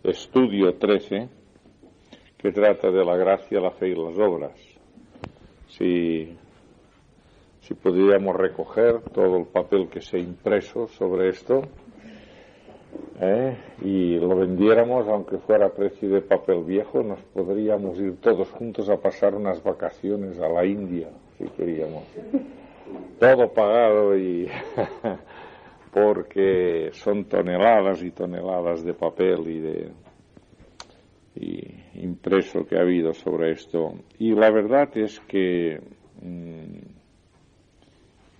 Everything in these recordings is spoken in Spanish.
estudio 13, que trata de la gracia, la fe y las obras. Si podríamos recoger todo el papel que se ha impreso sobre esto y lo vendiéramos, aunque fuera a precio de papel viejo, nos podríamos ir todos juntos a pasar unas vacaciones a la India, si queríamos. Todo pagado y porque son toneladas y toneladas de papel y impreso que ha habido sobre esto. Y la verdad es que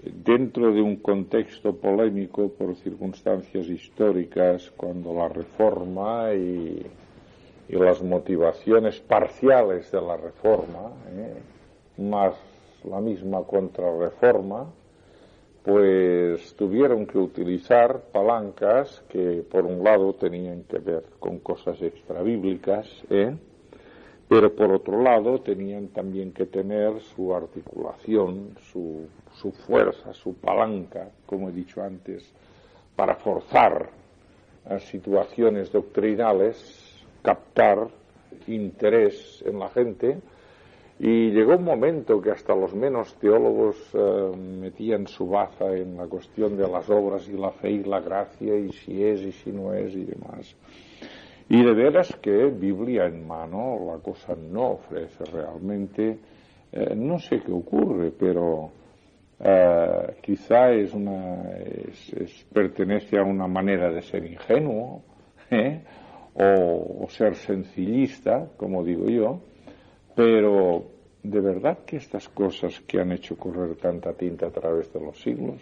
dentro de un contexto polémico por circunstancias históricas, cuando la reforma y las motivaciones parciales de la reforma, más la misma contrarreforma, pues tuvieron que utilizar palancas que por un lado tenían que ver con cosas extrabíblicas, pero por otro lado tenían también que tener su articulación, su fuerza, su palanca, como he dicho antes, para forzar a situaciones doctrinales, captar interés en la gente. Y llegó un momento que hasta los menos teólogos metían su baza en la cuestión de las obras y la fe y la gracia, y si es y si no es y demás. Y de veras que Biblia en mano la cosa no ofrece realmente, no sé qué ocurre, pero quizá pertenece a una manera de ser ingenuo, o ser sencillista, como digo yo, pero de verdad que estas cosas que han hecho correr tanta tinta a través de los siglos,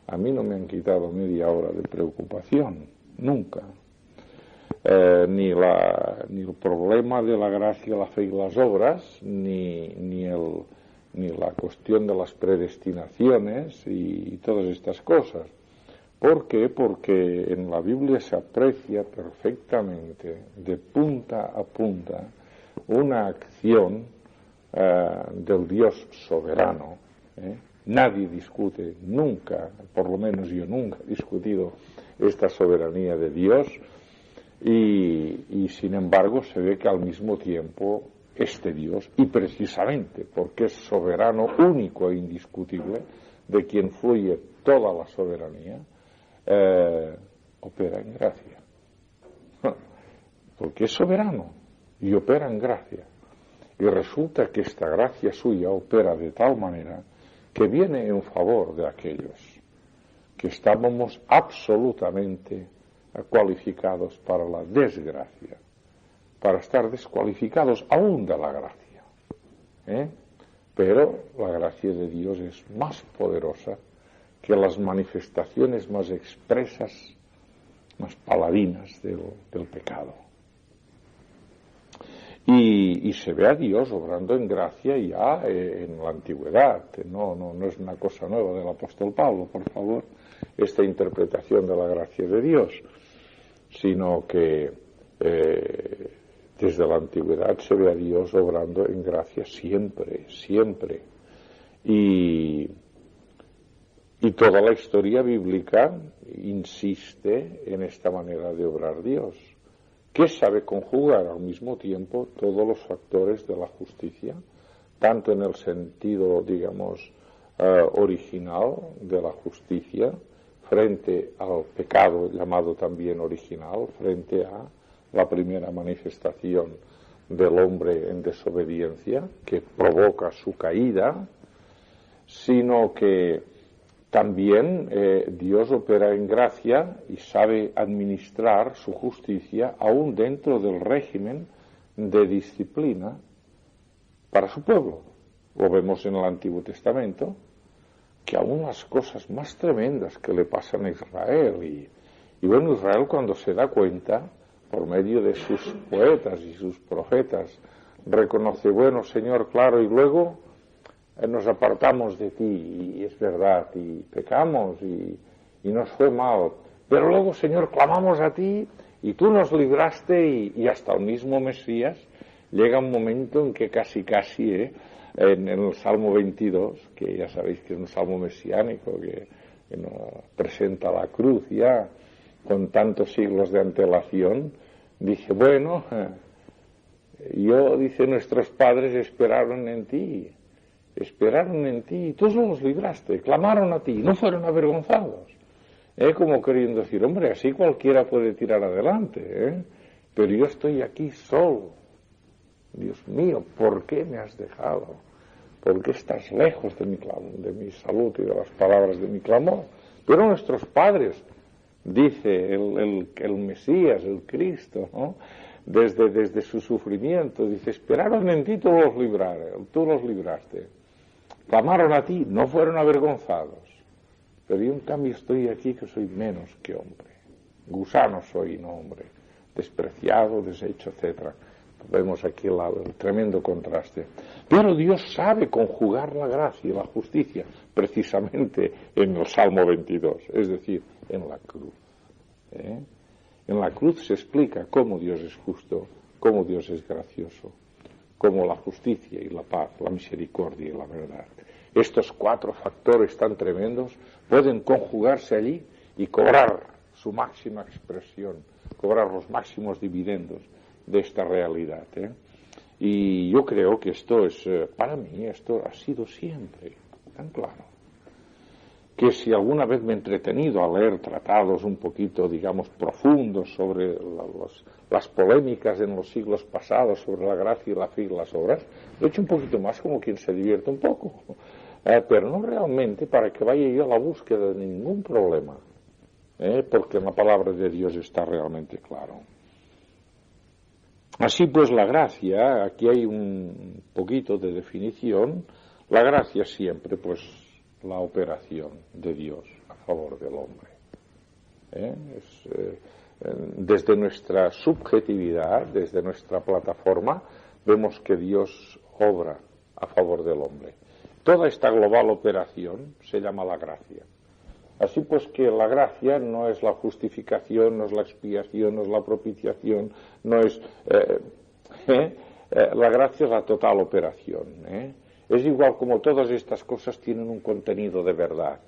a mí no me han quitado media hora de preocupación, nunca. Ni el problema de la gracia, la fe y las obras, ni la cuestión de las predestinaciones y todas estas cosas. ¿Por qué? Porque en la Biblia se aprecia perfectamente, de punta a punta, una acción del Dios soberano. Nadie discute nunca, por lo menos yo nunca he discutido esta soberanía de Dios, y sin embargo se ve que al mismo tiempo este Dios, y precisamente porque es soberano, único e indiscutible, de quien fluye toda la soberanía, opera en gracia. Porque es soberano y opera en gracia. Y resulta que esta gracia suya opera de tal manera que viene en favor de aquellos que estábamos absolutamente cualificados para la desgracia, para estar descualificados aún de la gracia. Pero la gracia de Dios es más poderosa que las manifestaciones más expresas, más paladinas del pecado. Y se ve a Dios obrando en gracia ya en la antigüedad. No es una cosa nueva del apóstol Pablo, por favor, esta interpretación de la gracia de Dios, sino que desde la antigüedad se ve a Dios obrando en gracia siempre, siempre. Y toda la historia bíblica insiste en esta manera de obrar Dios, que sabe conjugar al mismo tiempo todos los factores de la justicia, tanto en el sentido, digamos, original de la justicia, frente al pecado llamado también original, frente a la primera manifestación del hombre en desobediencia, que provoca su caída, sino que también Dios opera en gracia y sabe administrar su justicia aún dentro del régimen de disciplina para su pueblo. Lo vemos en el Antiguo Testamento, que aún las cosas más tremendas que le pasan a Israel, y bueno, Israel cuando se da cuenta, por medio de sus poetas y sus profetas, reconoce, bueno, Señor, claro, y luego nos apartamos de ti, y es verdad, y pecamos, y nos fue mal, pero luego, Señor, clamamos a ti, y tú nos libraste, y hasta el mismo Mesías llega un momento en que casi, en el Salmo 22, que ya sabéis que es un salmo mesiánico, que nos presenta la cruz ya, con tantos siglos de antelación, Dice, bueno, dice, nuestros padres esperaron en ti y tú los libraste, clamaron a ti, no fueron avergonzados. Como queriendo decir, hombre, así cualquiera puede tirar adelante, pero yo estoy aquí solo. Dios mío, ¿por qué me has dejado? ¿Por qué estás lejos de mi salud y de las palabras de mi clamor? Pero nuestros padres, dice el Mesías, el Cristo, ¿no? Desde su sufrimiento, dice, esperaron en ti, tú los libraste. Clamaron a ti, no fueron avergonzados. Pero yo en cambio estoy aquí que soy menos que hombre. Gusano soy, no hombre. Despreciado, deshecho, etc. Vemos aquí el tremendo contraste. Pero Dios sabe conjugar la gracia y la justicia precisamente en el Salmo 22, es decir, en la cruz. En la cruz se explica cómo Dios es justo, cómo Dios es gracioso, cómo la justicia y la paz, la misericordia y la verdad. Estos 4 factores tan tremendos pueden conjugarse allí y cobrar su máxima expresión, cobrar los máximos dividendos de esta realidad. Y yo creo que esto es, para mí, esto ha sido siempre tan claro, que si alguna vez me he entretenido a leer tratados un poquito, digamos, profundos sobre las polémicas en los siglos pasados sobre la gracia y la fe y las obras, lo he hecho un poquito más como quien se divierte un poco, pero no realmente para que vaya yo a la búsqueda de ningún problema, porque en la palabra de Dios está realmente claro. Así pues la gracia, aquí hay un poquito de definición, la gracia siempre pues la operación de Dios a favor del hombre. Desde nuestra subjetividad, desde nuestra plataforma, vemos que Dios obra a favor del hombre. Toda esta global operación se llama la gracia. Así pues que la gracia no es la justificación, no es la expiación, no es la propiciación, no es... la gracia es la total operación. Es igual como todas estas cosas tienen un contenido de verdad.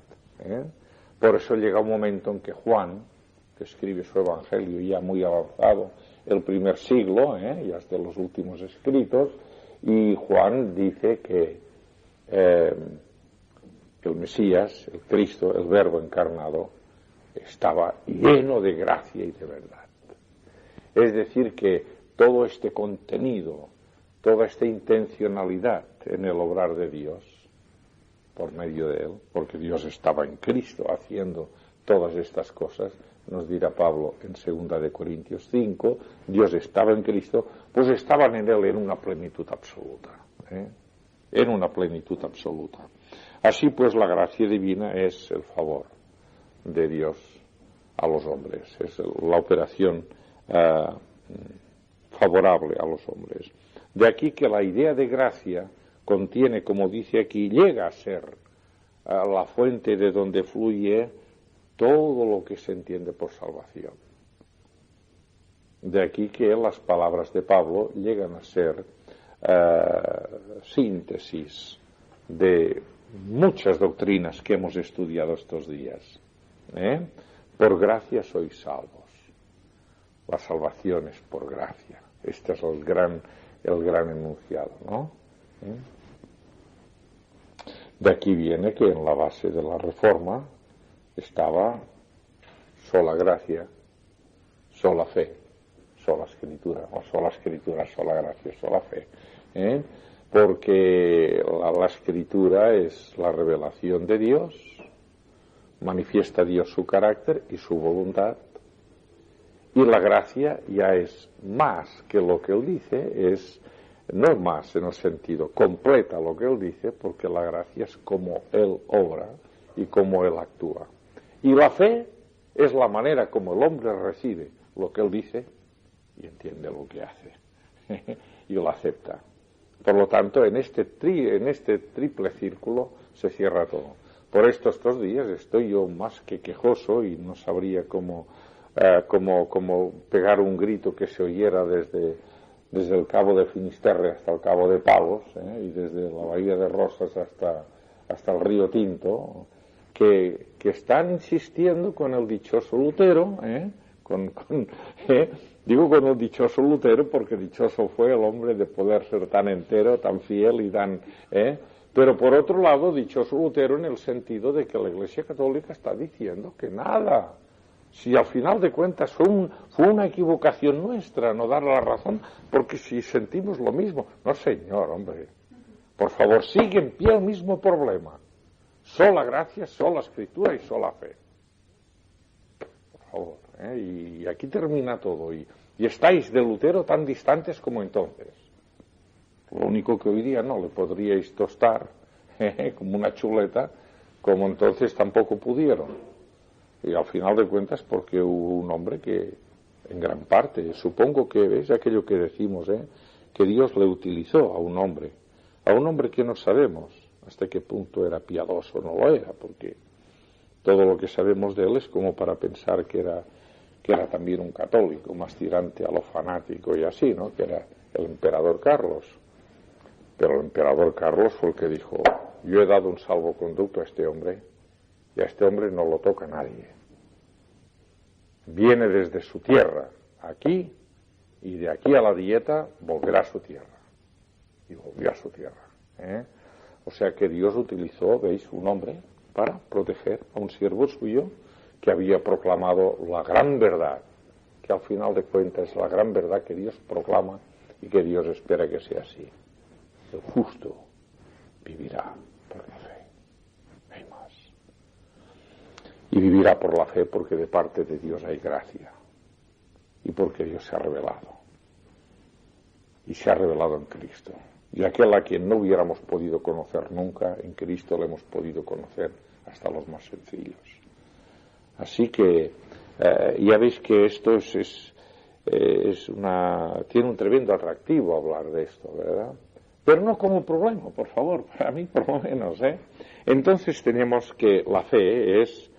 Por eso llega un momento en que Juan, que escribe su evangelio ya muy avanzado, el primer siglo, ya hasta los últimos escritos, y Juan dice que el Mesías, el Cristo, el Verbo encarnado, estaba lleno de gracia y de verdad. Es decir, que todo este contenido, toda esta intencionalidad en el obrar de Dios, por medio de Él, porque Dios estaba en Cristo haciendo todas estas cosas, nos dirá Pablo en 2 de Corintios 5, Dios estaba en Cristo, pues estaban en Él en una plenitud absoluta, en una plenitud absoluta. Así pues la gracia divina es el favor de Dios a los hombres, es la operación favorable a los hombres. De aquí que la idea de gracia contiene, como dice aquí, llega a ser la fuente de donde fluye todo lo que se entiende por salvación. De aquí que las palabras de Pablo llegan a ser síntesis de muchas doctrinas que hemos estudiado estos días. Por gracia sois salvos. La salvación es por gracia. Este es el gran enunciado, ¿no? De aquí viene que en la base de la Reforma estaba sola gracia, sola fe, sola escritura, o sola escritura, sola gracia, sola fe. Porque la escritura es la revelación de Dios, manifiesta Dios su carácter y su voluntad, y la gracia ya es más que lo que Él dice, no es más en el sentido, completa lo que Él dice, porque la gracia es como Él obra y como Él actúa. Y la fe es la manera como el hombre recibe lo que Él dice y entiende lo que hace y lo acepta. Por lo tanto, en este triple círculo se cierra todo. Por estos 2 días estoy yo más que quejoso y no sabría cómo pegar un grito que se oyera desde el Cabo de Finisterre hasta el Cabo de Palos, y desde la Bahía de Rosas hasta el Río Tinto, que están insistiendo con el dichoso Lutero, Digo con un dichoso Lutero, porque dichoso fue el hombre de poder ser tan entero, tan fiel y tan... Pero por otro lado, dichoso Lutero en el sentido de que la Iglesia Católica está diciendo que nada. Si al final de cuentas fue una equivocación nuestra no dar la razón, porque si sentimos lo mismo... No, señor, hombre. Por favor, sigue en pie el mismo problema. Sola gracia, sola escritura y sola fe. Por favor. Y aquí termina todo. Y estáis de Lutero tan distantes como entonces. Lo único que hoy día no le podríais tostar como una chuleta, como entonces tampoco pudieron. Y al final de cuentas porque hubo un hombre que, en gran parte, supongo que es aquello que decimos, que Dios le utilizó a un hombre que no sabemos hasta qué punto era piadoso o no lo era, porque todo lo que sabemos de él es como para pensar que era también un católico, más tirante a lo fanático y así, ¿no? Que era el emperador Carlos. Pero el emperador Carlos fue el que dijo: yo he dado un salvoconducto a este hombre y a este hombre no lo toca nadie. Viene desde su tierra aquí y de aquí a la dieta volverá a su tierra. Y volvió a su tierra. O sea que Dios utilizó, veis, un hombre para proteger a un siervo suyo que había proclamado la gran verdad, que al final de cuentas es la gran verdad que Dios proclama y que Dios espera que sea así. El justo vivirá por la fe. No hay más. Y vivirá por la fe porque de parte de Dios hay gracia y porque Dios se ha revelado. Y se ha revelado en Cristo. Y aquel a quien no hubiéramos podido conocer nunca, en Cristo le hemos podido conocer hasta los más sencillos. Así que ya veis que esto tiene un tremendo atractivo hablar de esto, ¿verdad? Pero no como problema, por favor, para mí por lo menos, Entonces tenemos que la fe es,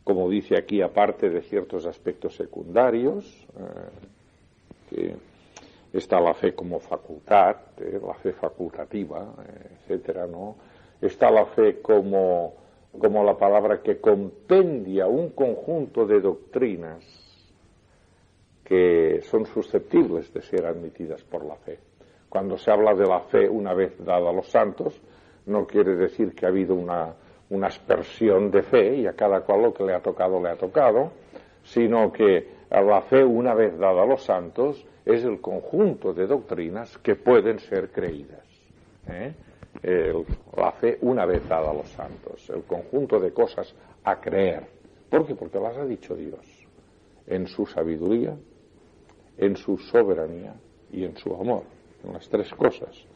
como dice aquí, aparte de ciertos aspectos secundarios, que está la fe como facultad, la fe facultativa, etcétera, ¿no? Está la fe como la palabra que compendia un conjunto de doctrinas que son susceptibles de ser admitidas por la fe. Cuando se habla de la fe una vez dada a los santos, no quiere decir que ha habido una aspersión de fe y a cada cual lo que le ha tocado, sino que la fe una vez dada a los santos es el conjunto de doctrinas que pueden ser creídas. La fe una vez dada a los santos, el conjunto de cosas a creer. ¿Por qué? Porque las ha dicho Dios, en su sabiduría, en su soberanía y en su amor, en las tres cosas.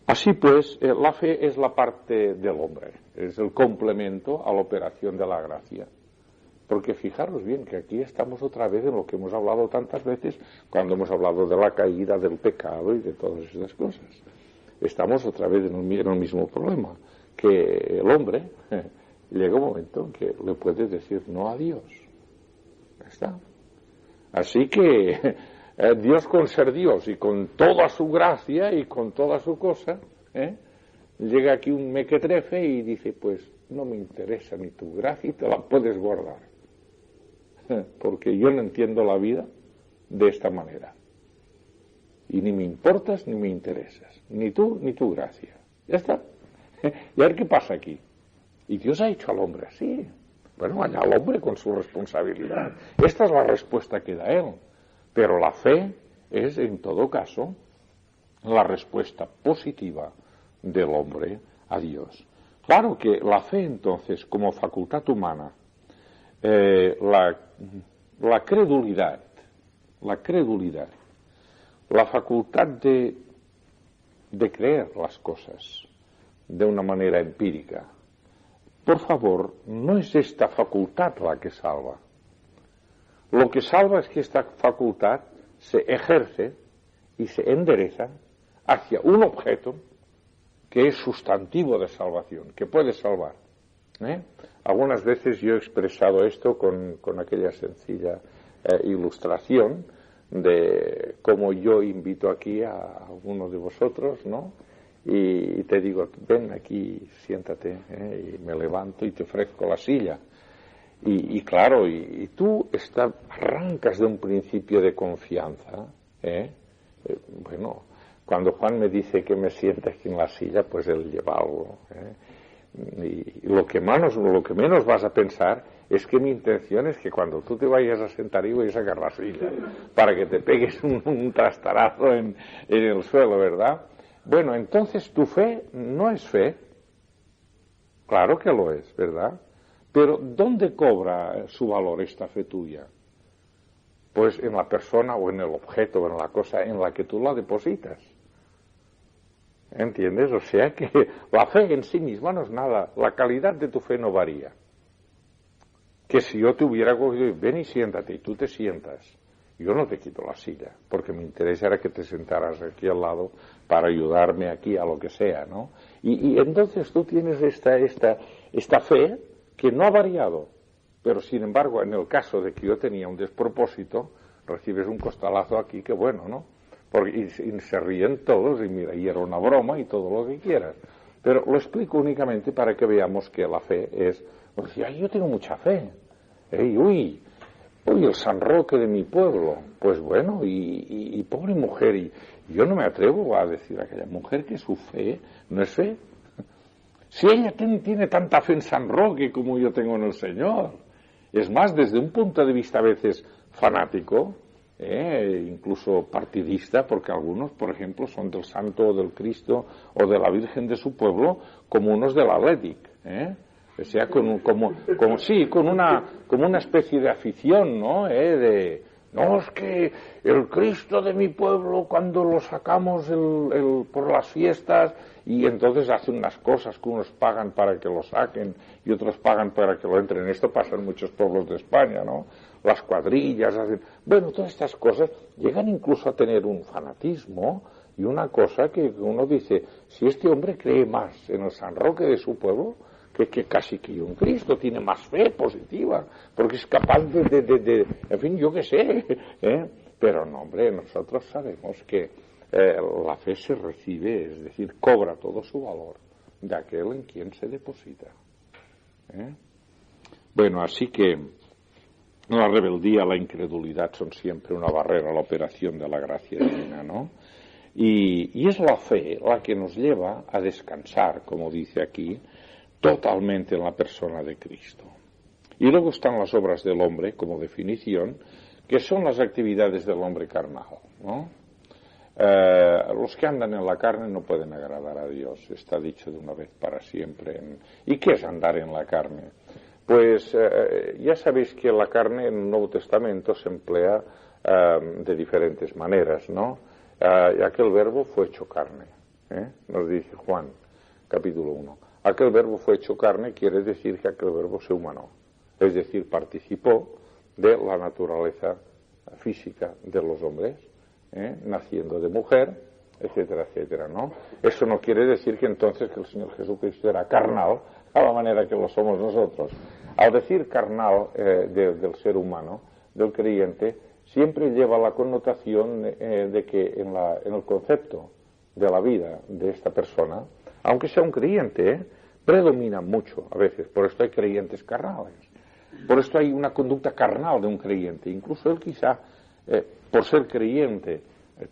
Así pues, la fe es la parte del hombre, es el complemento a la operación de la gracia. Porque fijaros bien que aquí estamos otra vez en lo que hemos hablado tantas veces cuando hemos hablado de la caída, del pecado y de todas esas cosas. Estamos otra vez en el mismo problema, que el hombre llega un momento en que le puede decir no a Dios. Ya está. Así que Dios, con ser Dios y con toda su gracia y con toda su cosa, llega aquí un mequetrefe y dice: pues no me interesa ni tu gracia y te la puedes guardar, porque yo no entiendo la vida de esta manera y ni me importas ni me interesas, ni tú ni tu gracia. Ya está. Y a ver qué pasa aquí. Y Dios ha hecho al hombre así. Bueno, allá al hombre con su responsabilidad. Esta es la respuesta que da él. Pero la fe es, en todo caso, la respuesta positiva del hombre a Dios. Claro que la fe, entonces, como facultad humana, la credulidad, la facultad de creer las cosas de una manera empírica, por favor, no es esta facultad la que salva. Lo que salva es que esta facultad se ejerce y se endereza hacia un objeto que es sustantivo de salvación, que puede salvar. Algunas veces yo he expresado esto con aquella sencilla ilustración de cómo yo invito aquí a alguno de vosotros, ¿no? Y te digo: ven aquí, siéntate, y me levanto y te ofrezco la silla. Y claro, y tú arrancas de un principio de confianza, bueno, cuando Juan me dice que me siente aquí en la silla, pues él lleva algo, y lo que menos vas a pensar es que mi intención es que cuando tú te vayas a sentar y voy a sacar la silla para que te pegues un trastarazo en el suelo, ¿verdad? Bueno, entonces tu fe no es fe. Claro que lo es, ¿verdad? Pero ¿dónde cobra su valor esta fe tuya? Pues en la persona o en el objeto o en la cosa en la que tú la depositas. ¿Entiendes? O sea que la fe en sí misma no es nada. La calidad de tu fe no varía. Que si yo te hubiera cogido, ven y siéntate, y tú te sientas, yo no te quito la silla, porque mi interés era que te sentaras aquí al lado para ayudarme aquí a lo que sea, ¿no? Y entonces tú tienes esta fe que no ha variado, pero sin embargo, en el caso de que yo tenía un despropósito, recibes un costalazo aquí, que bueno, ¿no? Porque, y se ríen todos, y mira, y era una broma y todo lo que quieras. Pero lo explico únicamente para que veamos que la fe es, pues, yo tengo mucha fe. Uy, el San Roque de mi pueblo. Pues bueno, y pobre mujer, y yo no me atrevo a decir a aquella mujer que su fe no es fe. Si ella tiene tanta fe en San Roque como yo tengo en el Señor. Es más, desde un punto de vista a veces fanático, incluso partidista, porque algunos, por ejemplo, son del Santo o del Cristo o de la Virgen de su pueblo, como unos del Athletic, o sea, como una especie de afición, ¿no? No, es que el Cristo de mi pueblo, cuando lo sacamos por las fiestas, y entonces hacen unas cosas que unos pagan para que lo saquen y otros pagan para que lo entren. Esto pasa en muchos pueblos de España, ¿no? Las cuadrillas, bueno, todas estas cosas llegan incluso a tener un fanatismo y una cosa que uno dice, si este hombre cree más en el San Roque de su pueblo, que casi que un Cristo, tiene más fe positiva, porque es capaz en fin, yo qué sé, pero no, hombre, nosotros sabemos que la fe se recibe, es decir, cobra todo su valor de aquel en quien se deposita. Bueno, así que la rebeldía, la incredulidad son siempre una barrera a la operación de la gracia divina, ¿no? Y es la fe la que nos lleva a descansar, como dice aquí, totalmente en la persona de Cristo. Y luego están las obras del hombre, como definición, que son las actividades del hombre carnal, ¿no? Los que andan en la carne no pueden agradar a Dios, está dicho de una vez para siempre. ¿Y qué es andar en la carne? Pues ya sabéis que la carne en el Nuevo Testamento se emplea de diferentes maneras, ¿no? Aquel verbo fue hecho carne, nos dice Juan, capítulo 1. Aquel verbo fue hecho carne quiere decir que aquel verbo se humanó, es decir, participó de la naturaleza física de los hombres, naciendo de mujer, etcétera, etcétera, ¿no? Eso no quiere decir que entonces que el Señor Jesucristo era carnal a la manera que lo somos nosotros. Al decir carnal del ser humano, del creyente, siempre lleva la connotación de que en el concepto de la vida de esta persona, aunque sea un creyente, predomina mucho a veces. Por esto hay creyentes carnales. Por esto hay una conducta carnal de un creyente. Incluso él quizá, por ser creyente,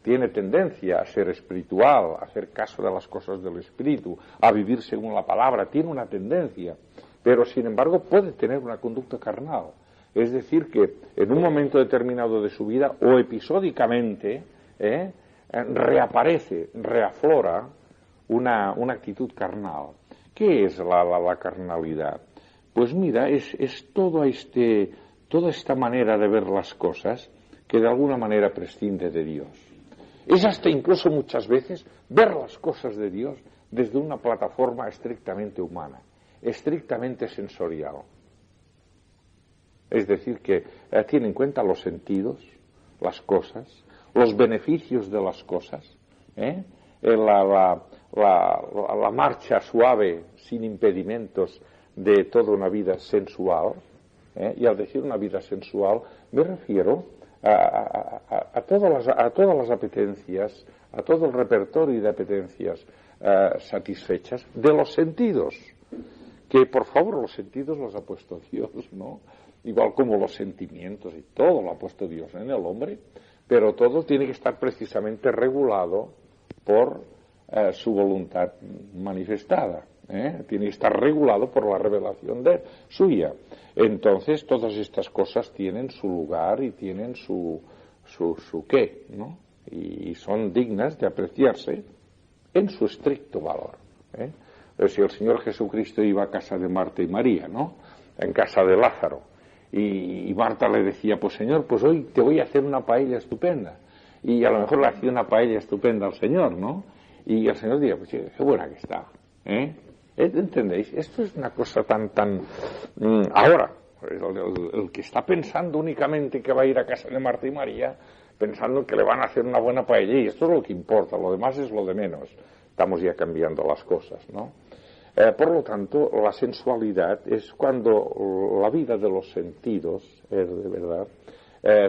tiene tendencia a ser espiritual, a hacer caso de las cosas del espíritu, a vivir según la palabra. Tiene una tendencia. Pero, sin embargo, puede tener una conducta carnal. Es decir, que en un momento determinado de su vida, o episódicamente, reaparece, reaflora una actitud carnal. ¿Qué es la carnalidad? Pues mira, es toda esta manera de ver las cosas que de alguna manera prescinde de Dios. Es hasta incluso muchas veces ver las cosas de Dios desde una plataforma estrictamente humana, estrictamente sensorial. Es decir, que tiene en cuenta los sentidos, las cosas, los beneficios de las cosas, la marcha suave, sin impedimentos, de toda una vida sensual. Y al decir una vida sensual me refiero a todas las apetencias, a todo el repertorio de apetencias satisfechas de los sentidos, que por favor los sentidos los ha puesto Dios, ¿no? Igual como los sentimientos y todo lo ha puesto Dios en el hombre, pero todo tiene que estar precisamente regulado por su voluntad manifestada, tiene que estar regulado por la revelación suya. Entonces todas estas cosas tienen su lugar y tienen su qué, ¿no? Y son dignas de apreciarse en su estricto valor. Si el Señor Jesucristo iba a casa de Marta y María, ¿no? En casa de Lázaro, y Marta le decía, pues Señor, pues hoy te voy a hacer una paella estupenda, y a lo mejor le hacía una paella estupenda al Señor, ¿no? Y el Señor diría, pues qué buena que está, ¿entendéis? Esto es una cosa tan ahora, el que está pensando únicamente que va a ir a casa de Marta y María, pensando que le van a hacer una buena paella, y esto es lo que importa, lo demás es lo de menos. Estamos ya cambiando las cosas, ¿no? Por lo tanto, la sensualidad es cuando la vida de los sentidos, de verdad,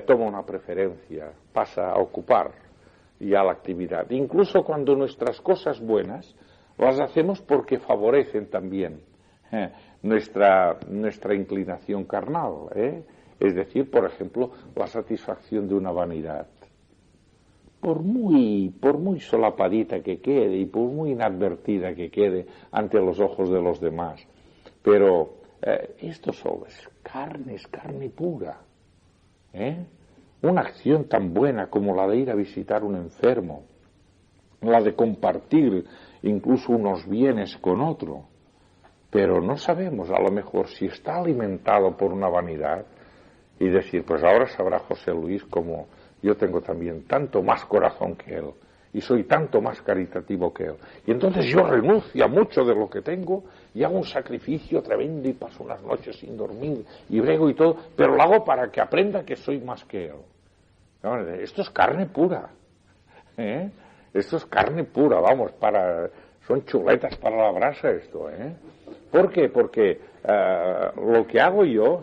toma una preferencia, pasa a ocupar ya la actividad. Incluso cuando nuestras cosas buenas las hacemos porque favorecen también nuestra inclinación carnal, es decir, por ejemplo, la satisfacción de una vanidad. Por muy solapadita que quede y por muy inadvertida que quede ante los ojos de los demás, pero esto solo es carne pura. Una acción tan buena como la de ir a visitar un enfermo, la de compartir incluso unos bienes con otro, pero no sabemos a lo mejor si está alimentado por una vanidad y decir, pues ahora sabrá José Luis como yo tengo también tanto más corazón que él y soy tanto más caritativo que él. Y entonces yo renuncio a mucho de lo que tengo y hago un sacrificio tremendo y paso unas noches sin dormir y brego y todo, pero lo hago para que aprenda que soy más que él. Esto es carne pura. Esto es carne pura, vamos, son chuletas para la brasa esto. ¿Por qué? Porque lo que hago yo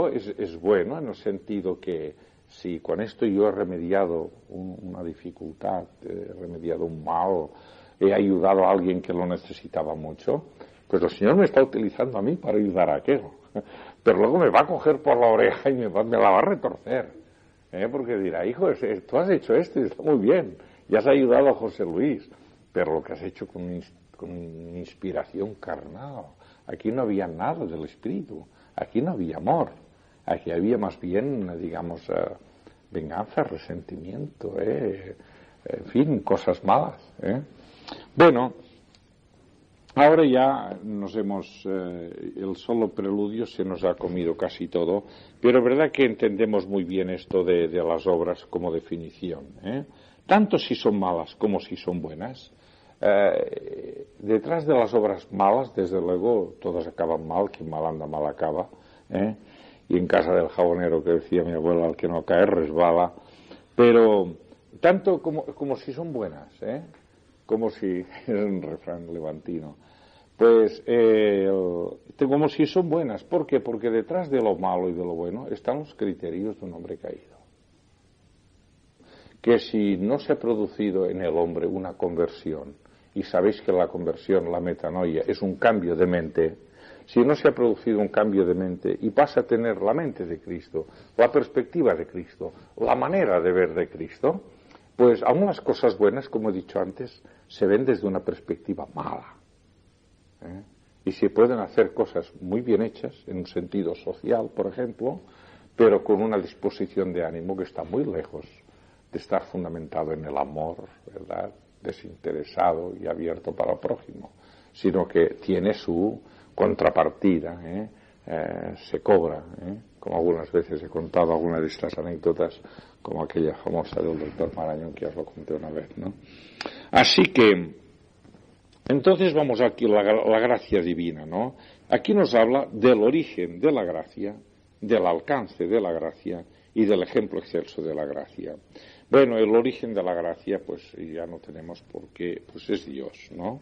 es bueno en el sentido que si con esto yo he remediado una dificultad, he remediado un mal, he ayudado a alguien que lo necesitaba mucho, pues el Señor me está utilizando a mí para ayudar a aquello. Pero luego me va a coger por la oreja y me la va a retorcer. Porque dirá, hijo, tú has hecho esto y está muy bien, y has ayudado a José Luis, pero lo que has hecho con inspiración carnal. Aquí no había nada del Espíritu, aquí no había amor. Aquí había más bien, digamos, venganza, resentimiento, en fin, cosas malas. Bueno, ahora ya el solo preludio se nos ha comido casi todo, pero es verdad que entendemos muy bien esto de las obras como definición. Tanto si son malas como si son buenas. Detrás de las obras malas, desde luego, todas acaban mal, quien mal anda, mal acaba. Y en casa del jabonero, que decía mi abuela, al que no cae resbala, pero tanto como si son buenas, como si es un refrán levantino, pues como si son buenas. ¿Por qué? Porque detrás de lo malo y de lo bueno están los criterios de un hombre caído, que si no se ha producido en el hombre una conversión, y sabéis que la conversión, la metanoia, es un cambio de mente. Si no se ha producido un cambio de mente y pasa a tener la mente de Cristo, la perspectiva de Cristo, la manera de ver de Cristo, pues aún las cosas buenas, como he dicho antes, se ven desde una perspectiva mala. Y se pueden hacer cosas muy bien hechas, en un sentido social, por ejemplo, pero con una disposición de ánimo que está muy lejos de estar fundamentado en el amor, ¿verdad?, desinteresado y abierto para el prójimo, sino que tiene su contrapartida, se cobra, como algunas veces he contado algunas de estas anécdotas, como aquella famosa del doctor Marañón que os lo conté una vez, ¿no? Así que, entonces vamos aquí a la gracia divina, ¿no? Aquí nos habla del origen de la gracia, del alcance de la gracia y del ejemplo excelso de la gracia. Bueno, el origen de la gracia, pues ya no tenemos por qué, pues es Dios, ¿no?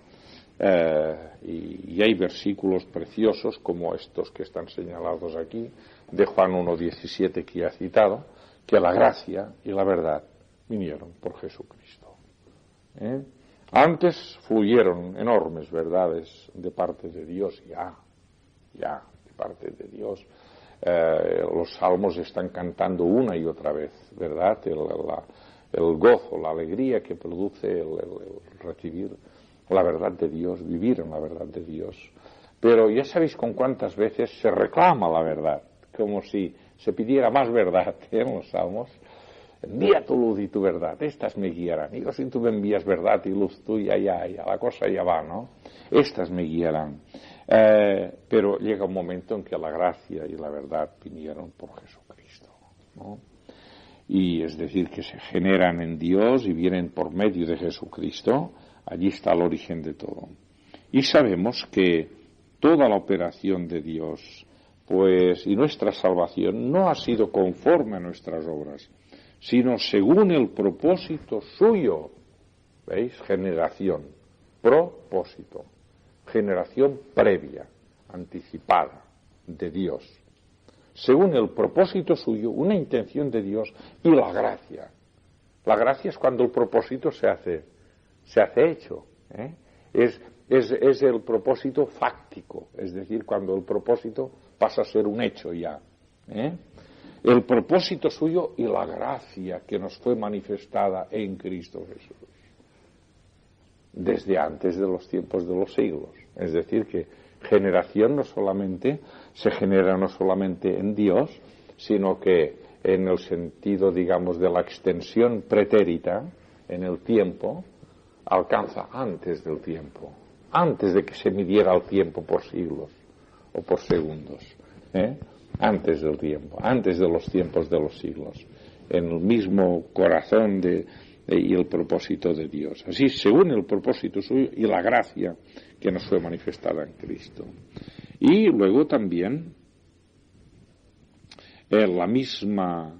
Y hay versículos preciosos como estos que están señalados aquí, de Juan 1:17 que ya he citado, que la gracia y la verdad vinieron por Jesucristo. Antes fluyeron enormes verdades de parte de Dios, ya, de parte de Dios. Los salmos están cantando una y otra vez, ¿verdad? El gozo, la alegría que produce el recibir la verdad de Dios, vivir en la verdad de Dios. Pero ya sabéis con cuántas veces se reclama la verdad, como si se pidiera más verdad en los salmos. Envía tu luz y tu verdad, estas me guiarán. Y si tú me envías verdad y luz tuya, ya, la cosa ya va, ¿no? Estas me guiarán. Pero llega un momento en que la gracia y la verdad vinieron por Jesucristo, ¿no? Y es decir, que se generan en Dios y vienen por medio de Jesucristo. Allí está el origen de todo. Y sabemos que toda la operación de Dios, pues, y nuestra salvación no ha sido conforme a nuestras obras, sino según el propósito suyo. ¿Veis? Generación, propósito, generación previa, anticipada de Dios. Según el propósito suyo, una intención de Dios y la gracia. La gracia es cuando el propósito se hace hecho. Es el propósito fáctico, es decir, cuando el propósito pasa a ser un hecho ya. El propósito suyo y la gracia que nos fue manifestada en Cristo Jesús desde antes de los tiempos de los siglos. Es decir, que generación no solamente se genera no solamente en Dios, sino que en el sentido, digamos, de la extensión pretérita en el tiempo, alcanza antes del tiempo, antes de que se midiera el tiempo por siglos o por segundos, antes del tiempo, antes de los tiempos de los siglos, en el mismo corazón y el propósito de Dios. Así, según el propósito suyo y la gracia que nos fue manifestada en Cristo. Y luego también la misma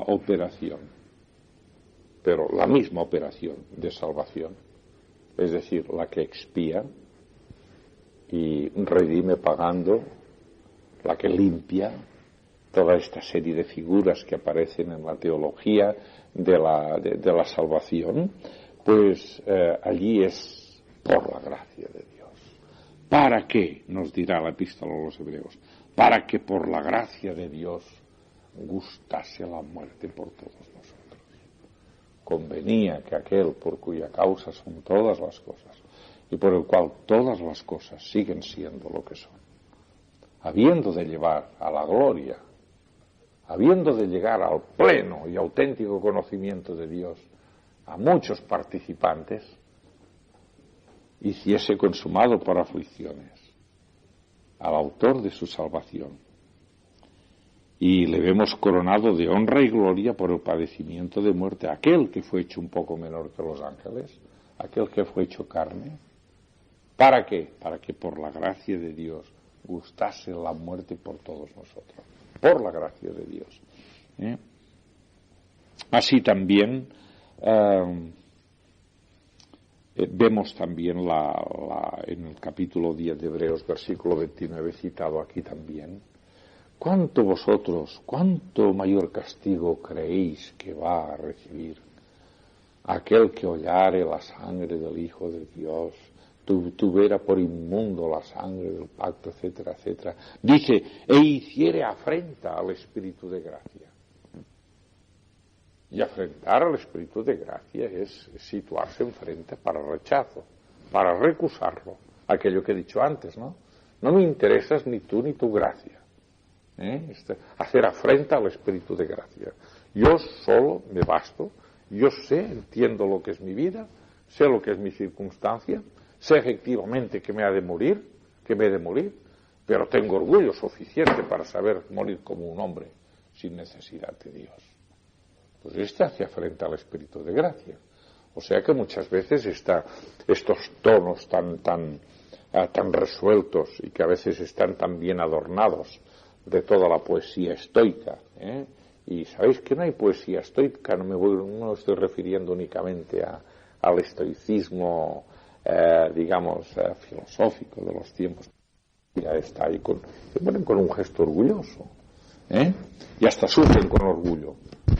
operación, pero la misma operación de salvación, es decir, la que expía y redime pagando, la que limpia, toda esta serie de figuras que aparecen en la teología de la salvación, pues allí es por la gracia de Dios. ¿Para qué? Nos dirá la epístola a los Hebreos. Para que por la gracia de Dios gustase la muerte por todos nosotros. Convenía que aquel por cuya causa son todas las cosas y por el cual todas las cosas siguen siendo lo que son, habiendo de llevar a la gloria, habiendo de llegar al pleno y auténtico conocimiento de Dios a muchos participantes, hiciese consumado por aflicciones al autor de su salvación, y le vemos coronado de honra y gloria por el padecimiento de muerte, aquel que fue hecho un poco menor que los ángeles, aquel que fue hecho carne. ¿Para qué? Para que por la gracia de Dios gustase la muerte por todos nosotros, por la gracia de Dios. Así también vemos también en el capítulo 10 de Hebreos, versículo 29, citado aquí también, ¿cuánto mayor castigo creéis que va a recibir aquel que hollare la sangre del Hijo de Dios, tuviera por inmundo la sangre del pacto, etcétera, etcétera? Dice, e hiciere afrenta al Espíritu de gracia. Y afrentar al Espíritu de gracia es situarse enfrente para rechazo, para recusarlo. Aquello que he dicho antes, ¿no? No me interesas ni tú ni tu gracia. Hacer afrenta al Espíritu de gracia. Yo solo me basto, yo entiendo lo que es mi vida, sé lo que es mi circunstancia, sé efectivamente que me he de morir, pero tengo orgullo suficiente para saber morir como un hombre sin necesidad de Dios. Pues hace afrenta al Espíritu de gracia. O sea que muchas veces estos tonos tan resueltos y que a veces están tan bien adornados de toda la poesía estoica, y sabéis que no hay poesía estoica, no estoy refiriendo únicamente al estoicismo, digamos, filosófico de los tiempos. Ya está ahí se ponen con un gesto orgulloso, y hasta sufren con orgullo.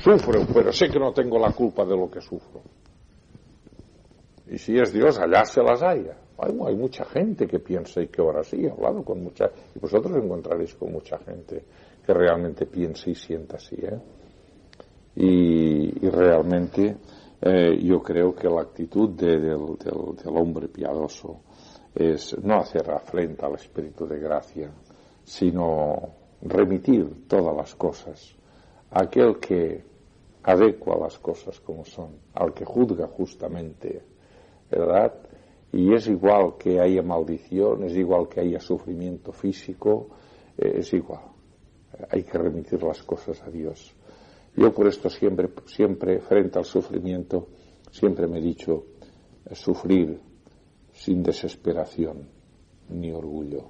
Sufro, pero sé que no tengo la culpa de lo que sufro. Y si es Dios, allá se las haya. Hay mucha gente que piensa y que ora así. He hablado con mucha, y vosotros encontraréis con mucha gente que realmente piensa y sienta así, Y realmente yo creo que la actitud del hombre piadoso es no hacer afrenta al Espíritu de gracia, sino remitir todas las cosas a aquel que adecua las cosas como son, al que juzga justamente, ¿verdad? Y es igual que haya maldición, es igual que haya sufrimiento físico, es igual. Hay que remitir las cosas a Dios. Yo por esto siempre frente al sufrimiento, siempre me he dicho, sufrir sin desesperación, ni orgullo,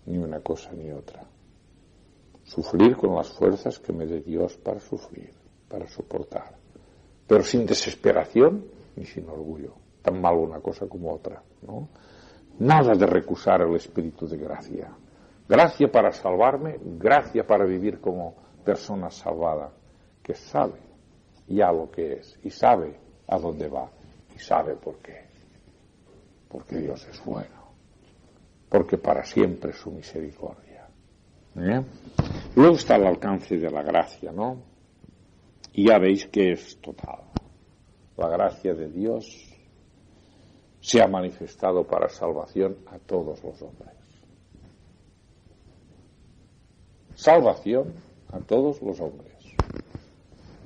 ni una cosa ni otra. Sufrir con las fuerzas que me dé Dios para sufrir, para soportar. Pero sin desesperación ni sin orgullo. Tan mal una cosa como otra, ¿no? Nada de recusar el Espíritu de gracia. Gracia para salvarme, gracia para vivir como persona salvada, que sabe ya lo que es, y sabe a dónde va, y sabe por qué. Porque Dios es bueno, porque para siempre es su misericordia. Luego está el alcance de la gracia, ¿no? Y ya veis que es total. La gracia de Dios se ha manifestado para salvación a todos los hombres. Salvación a todos los hombres.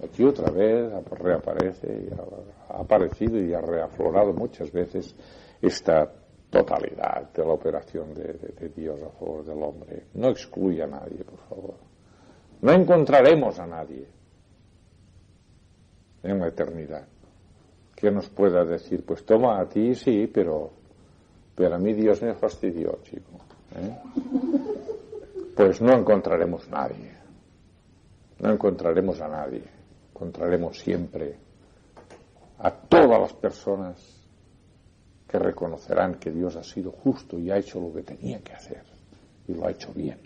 Aquí otra vez reaparece, ha aparecido y ha reaflorado muchas veces esta totalidad de la operación de Dios a favor del hombre. No excluye a nadie, por favor. No encontraremos a nadie en la eternidad que nos pueda decir, pues toma a ti, sí, pero a mí Dios me fastidió, chico. Pues no encontraremos nadie. No encontraremos a nadie. Encontraremos siempre a todas las personas que reconocerán que Dios ha sido justo y ha hecho lo que tenía que hacer. Y lo ha hecho bien.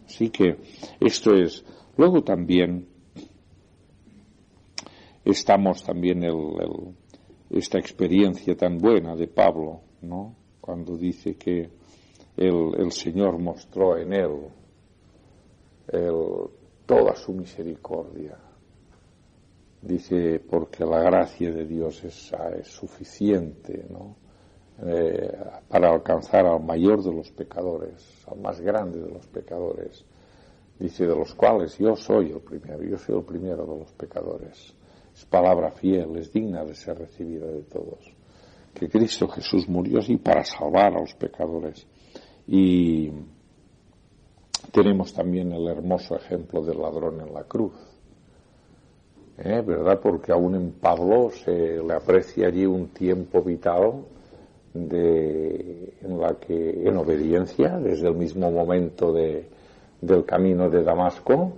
Así que esto es. Luego también estamos también esta experiencia tan buena de Pablo, ¿no? Cuando dice que el Señor mostró en él toda su misericordia. Dice, porque la gracia de Dios es suficiente, ¿no? Para alcanzar al mayor de los pecadores, al más grande de los pecadores. Dice, de los cuales yo soy el primero de los pecadores. Es palabra fiel, es digna de ser recibida de todos. Que Cristo Jesús murió así para salvar a los pecadores. Y tenemos también el hermoso ejemplo del ladrón en la cruz. ¿Verdad? Porque aún en Pablo se le aprecia allí un tiempo vital en obediencia, desde el mismo momento del camino de Damasco,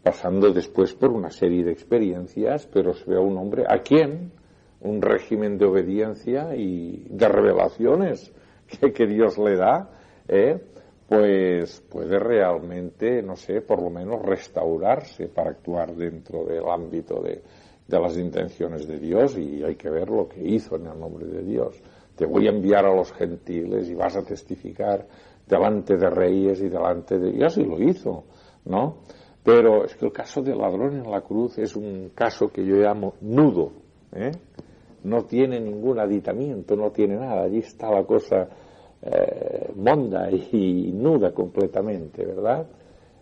pasando después por una serie de experiencias, pero se ve a un hombre a quien un régimen de obediencia y de revelaciones que Dios le da, pues puede realmente, no sé, por lo menos restaurarse para actuar dentro del ámbito de las intenciones de Dios, y hay que ver lo que hizo en el nombre de Dios. Te voy a enviar a los gentiles y vas a testificar delante de reyes y delante de Dios, y lo hizo, ¿no? Pero es que el caso del ladrón en la cruz es un caso que yo llamo nudo, no tiene ningún aditamiento, no tiene nada, allí está la cosa monda y nuda completamente, ¿verdad?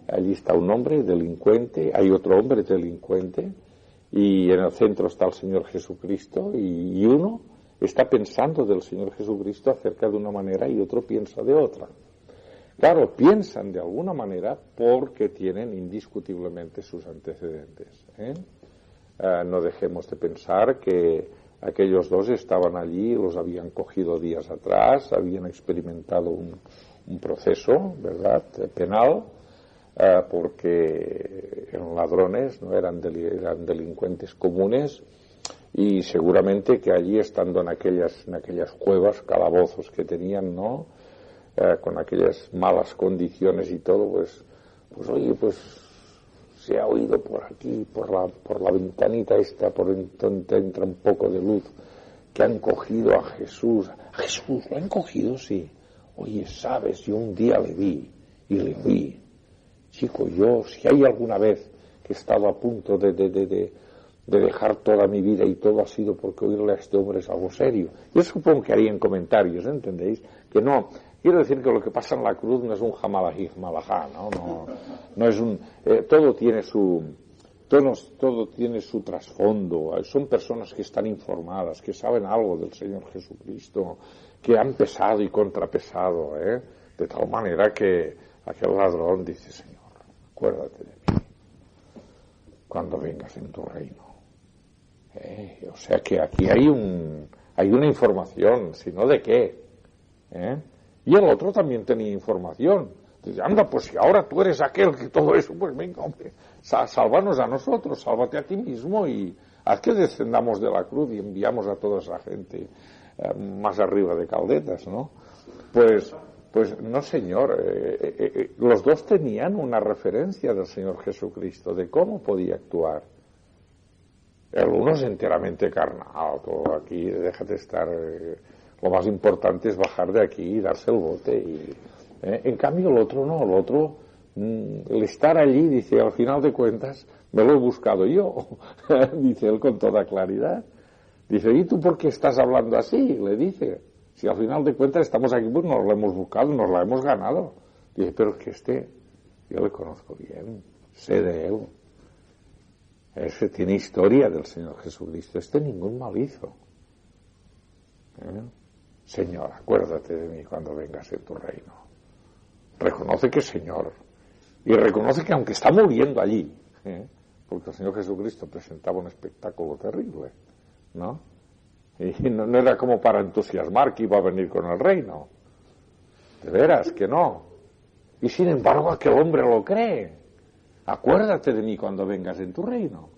Allí está un hombre delincuente, hay otro hombre delincuente, y en el centro está el Señor Jesucristo, y uno está pensando del Señor Jesucristo acerca de una manera y otro piensa de otra. Claro, piensan de alguna manera porque tienen indiscutiblemente sus antecedentes. No dejemos de pensar que aquellos dos estaban allí, los habían cogido días atrás, habían experimentado un proceso, ¿verdad?, penal, porque eran ladrones, no eran delincuentes comunes, y seguramente que allí, estando en aquellas cuevas, calabozos que tenían, ¿no?, con aquellas malas condiciones y todo, pues oye, pues se ha oído por aquí, por la ventanita esta, por donde entra un poco de luz, que han cogido a Jesús. ¿A Jesús lo han cogido? Sí. Oye, sabes, yo un día le vi y le oí. Chico, yo, si hay alguna vez que he estado a punto de dejar toda mi vida y todo ha sido porque oírle a este hombre es algo serio. Yo supongo que harían comentarios, ¿entendéis? Que no, quiero decir que lo que pasa en la cruz no es un jamalají, jamalajá, no es un, todo tiene su trasfondo, son personas que están informadas, que saben algo del Señor Jesucristo, que han pesado y contrapesado, de tal manera que aquel ladrón dice, Señor, acuérdate de mí cuando vengas en tu reino. O sea que aquí hay una información, si no de qué. Y el otro también tenía información. Dice, anda, pues si ahora tú eres aquel que todo eso, pues venga, hombre, sálvanos a nosotros, sálvate a ti mismo y haz que descendamos de la cruz y enviamos a toda esa gente más arriba de Caldetas, ¿no? Pues no, señor, los dos tenían una referencia del Señor Jesucristo, de cómo podía actuar. El uno es enteramente carnal, todo aquí, déjate estar, lo más importante es bajar de aquí y darse el bote. En cambio el otro no, el otro, el estar allí, dice, al final de cuentas, me lo he buscado yo, dice él con toda claridad. Dice, ¿y tú por qué estás hablando así? Le dice, si al final de cuentas estamos aquí, pues nos lo hemos buscado, nos la hemos ganado. Dice, pero es que yo le conozco bien, sé de él. Ese tiene historia del Señor Jesucristo. Ningún mal hizo. Señor, acuérdate de mí cuando vengas en tu reino. Reconoce que es Señor. Y reconoce que aunque está muriendo allí, porque el Señor Jesucristo presentaba un espectáculo terrible, ¿no? Y no era como para entusiasmar que iba a venir con el reino. De veras que no. Y sin embargo aquel hombre lo cree. Acuérdate de mí cuando vengas en tu reino.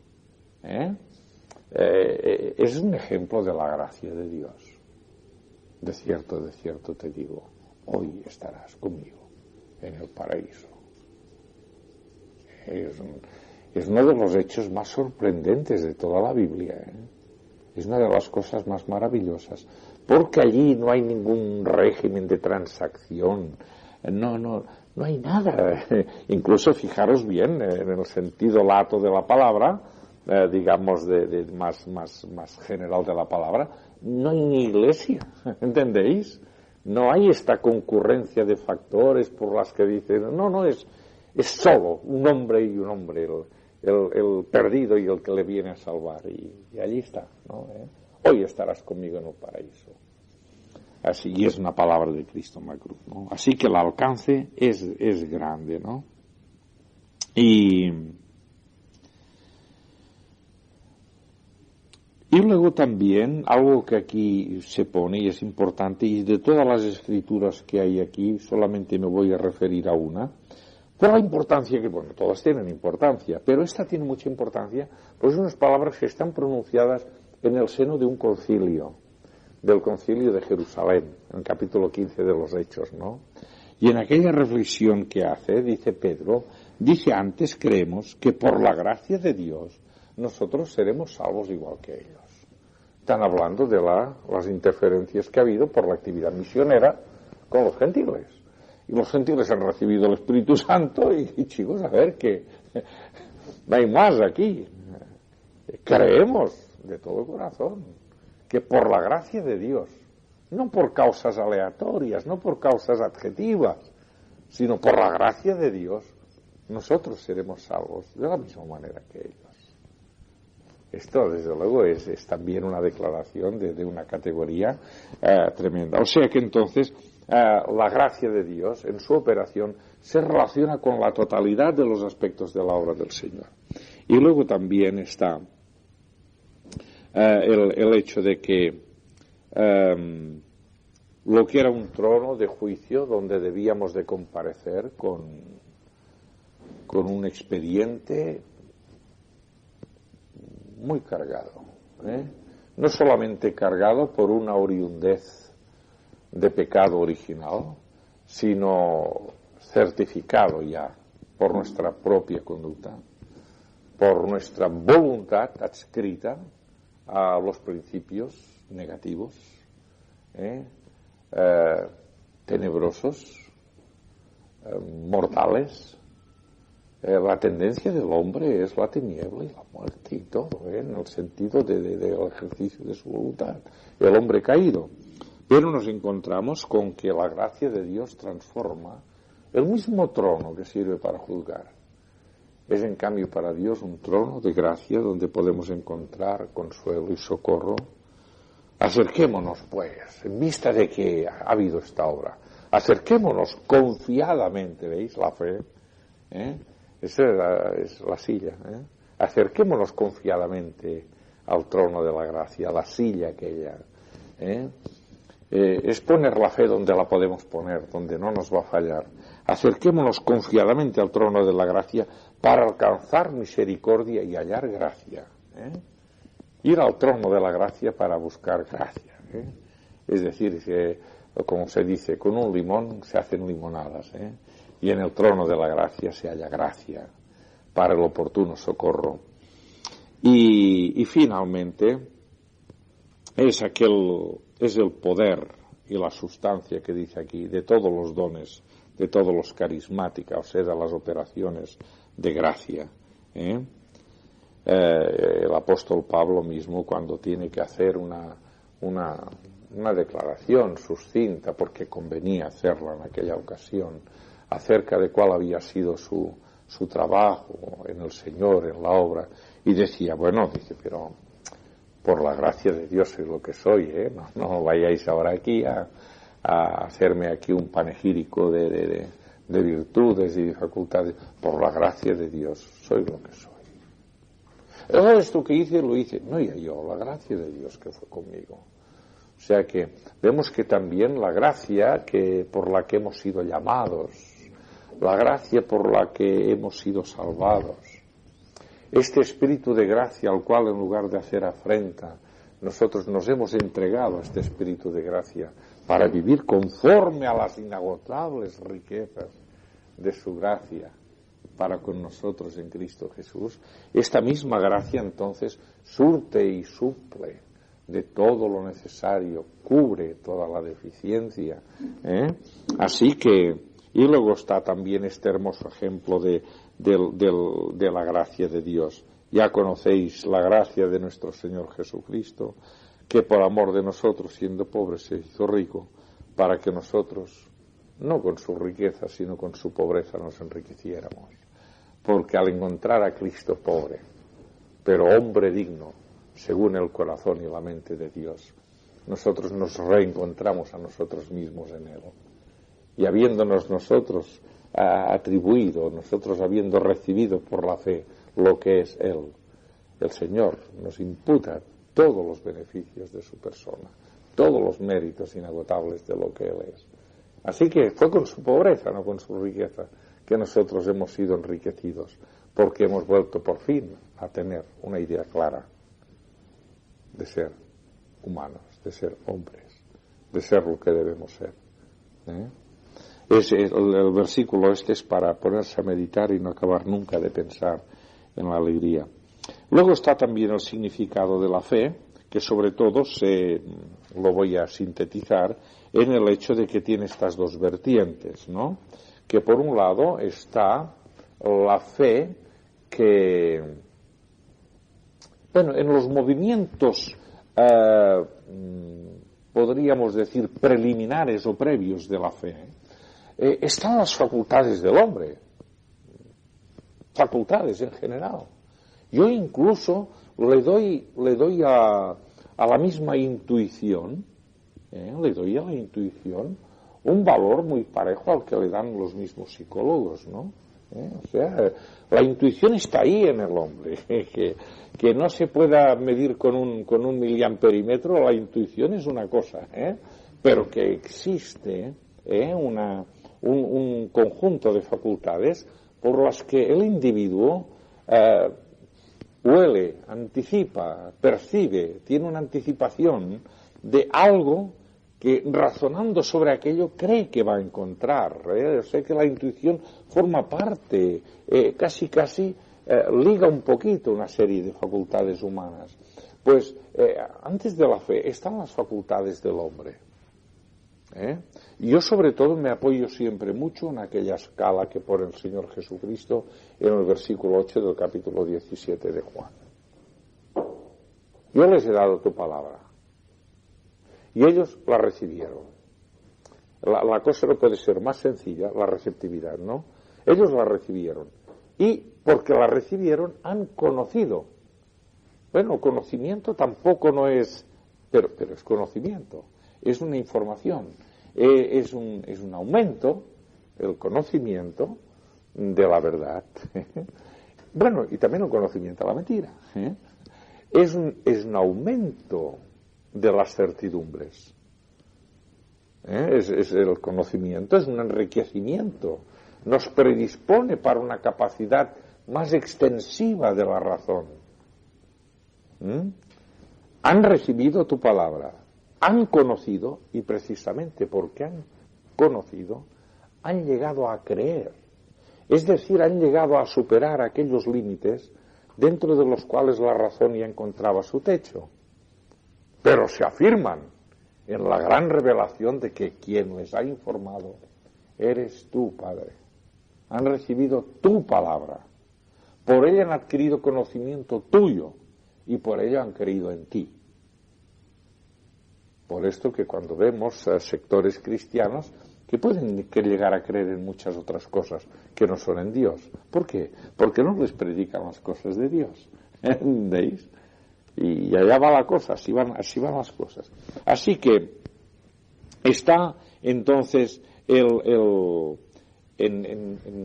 Es un ejemplo de la gracia de Dios. De cierto te digo, hoy estarás conmigo en el paraíso. Es uno de los hechos más sorprendentes de toda la Biblia. Es una de las cosas más maravillosas. Porque allí no hay ningún régimen de transacción. No hay nada. Incluso fijaros bien en el sentido lato de la palabra, digamos de más general de la palabra, no hay ni iglesia, ¿entendéis? No hay esta concurrencia de factores por las que dicen, es solo un hombre y un hombre, el perdido y el que le viene a salvar, y allí está, ¿no? Hoy estarás conmigo en el paraíso. Así, y es una palabra de Cristo en la cruz, ¿no? Así que el alcance es grande, ¿no? Y luego también, algo que aquí se pone y es importante, y de todas las escrituras que hay aquí, solamente me voy a referir a una, por la importancia que, bueno, todas tienen importancia, pero esta tiene mucha importancia, pues unas palabras que están pronunciadas en el seno de un concilio, del concilio de Jerusalén, en el capítulo 15 de los Hechos, ¿no? Y en aquella reflexión que hace, dice Pedro, dice antes creemos que por la gracia de Dios nosotros seremos salvos igual que ellos. Están hablando de las interferencias que ha habido por la actividad misionera con los gentiles. Y los gentiles han recibido el Espíritu Santo y chicos, a ver, que no hay más aquí. Creemos de todo corazón que por la gracia de Dios, no por causas aleatorias, no por causas adjetivas, sino por la gracia de Dios, nosotros seremos salvos de la misma manera que ellos. Esto, desde luego, es también una declaración de una categoría tremenda. O sea que entonces la gracia de Dios en su operación se relaciona con la totalidad de los aspectos de la obra del Señor. Y luego también está el hecho de que lo que era un trono de juicio donde debíamos de comparecer con un expediente muy cargado, no solamente cargado por una oriundez de pecado original, sino certificado ya por nuestra propia conducta, por nuestra voluntad adscrita a los principios negativos, tenebrosos, mortales. La tendencia del hombre es la tiniebla y la muerte y todo, en el sentido del ejercicio de su voluntad, el hombre caído. Pero nos encontramos con que la gracia de Dios transforma el mismo trono que sirve para juzgar. Es en cambio para Dios un trono de gracia donde podemos encontrar consuelo y socorro. Acerquémonos, pues, en vista de que ha habido esta obra, acerquémonos confiadamente, ¿veis? La fe, esa es la silla, acerquémonos confiadamente al trono de la gracia, a la silla aquella, es poner la fe donde la podemos poner, donde no nos va a fallar. Acerquémonos confiadamente al trono de la gracia para alcanzar misericordia y hallar gracia. Ir al trono de la gracia para buscar gracia. Es decir, que, como se dice, con un limón se hacen limonadas. Y en el trono de la gracia se halla gracia para el oportuno socorro. Y finalmente es el poder y la sustancia que dice aquí de todos los dones, de todos los carismáticos, o sea, de las operaciones de gracia. El apóstol Pablo mismo, cuando tiene que hacer una declaración sucinta, porque convenía hacerla en aquella ocasión, acerca de cuál había sido su trabajo en el Señor, en la obra, y decía, pero por la gracia de Dios soy lo que soy, no vayáis ahora aquí a hacerme aquí un panegírico de virtudes y de facultades. Por la gracia de Dios soy lo que soy. Esto que hice, lo hice, no ya yo, la gracia de Dios que fue conmigo. O sea que vemos que también la gracia por la que hemos sido llamados, la gracia por la que hemos sido salvados, este espíritu de gracia al cual en lugar de hacer afrenta, nosotros nos hemos entregado a este espíritu de gracia para vivir conforme a las inagotables riquezas de su gracia para con nosotros en Cristo Jesús. Esta misma gracia entonces surte y suple de todo lo necesario, cubre toda la deficiencia. Así que, y luego está también este hermoso ejemplo de la gracia de Dios. Ya conocéis la gracia de nuestro Señor Jesucristo, que por amor de nosotros, siendo pobres, se hizo rico, para que nosotros, no con su riqueza, sino con su pobreza, nos enriqueciéramos. Porque al encontrar a Cristo pobre, pero hombre digno, según el corazón y la mente de Dios, nosotros nos reencontramos a nosotros mismos en Él. Y habiéndonos nosotros atribuido, nosotros habiendo recibido por la fe lo que es Él, el Señor nos imputa todos los beneficios de su persona, todos los méritos inagotables de lo que Él es. Así que fue con su pobreza, no con su riqueza, que nosotros hemos sido enriquecidos, porque hemos vuelto por fin a tener una idea clara de ser humanos, de ser hombres, de ser lo que debemos ser. El versículo este es para ponerse a meditar y no acabar nunca de pensar en la alegría. Luego está también el significado de la fe, que sobre todo lo voy a sintetizar en el hecho de que tiene estas dos vertientes, ¿no? Que por un lado está la fe que, en los movimientos podríamos decir preliminares o previos de la fe, están las facultades del hombre, facultades en general. Yo incluso le doy a la misma intuición, le doy a la intuición un valor muy parejo al que le dan los mismos psicólogos, ¿no? O sea, la intuición está ahí en el hombre, que no se pueda medir con un miliamperímetro, la intuición es una cosa, pero que existe un conjunto de facultades por las que el individuo huele, anticipa, percibe, tiene una anticipación de algo que razonando sobre aquello cree que va a encontrar. O sea que la intuición forma parte casi liga un poquito una serie de facultades humanas. Pues antes de la fe están las facultades del hombre. Yo sobre todo me apoyo siempre mucho en aquella escala que pone el Señor Jesucristo en el versículo 8 del capítulo 17 de Juan. Yo les he dado tu palabra y ellos la recibieron. La cosa no puede ser más sencilla, la receptividad, ¿no? Ellos la recibieron y porque la recibieron han conocido. Bueno, conocimiento tampoco no es, pero es conocimiento, es una información, es un aumento, el conocimiento de la verdad. Bueno, y también el conocimiento de la mentira. Es un aumento de las certidumbres. Es el conocimiento, es un enriquecimiento, nos predispone para una capacidad más extensiva de la razón. Han recibido tu palabra, han conocido, y precisamente porque han conocido, han llegado a creer. Es decir, han llegado a superar aquellos límites dentro de los cuales la razón ya encontraba su techo. Pero se afirman en la gran revelación de que quien les ha informado eres tú, Padre. Han recibido tu palabra. Por ella han adquirido conocimiento tuyo y por ello han creído en ti. Por esto que cuando vemos sectores cristianos que pueden llegar a creer en muchas otras cosas que no son en Dios. ¿Por qué? Porque no les predican las cosas de Dios. ¿Entendéis? Y allá va la cosa, así van las cosas. Así que está entonces en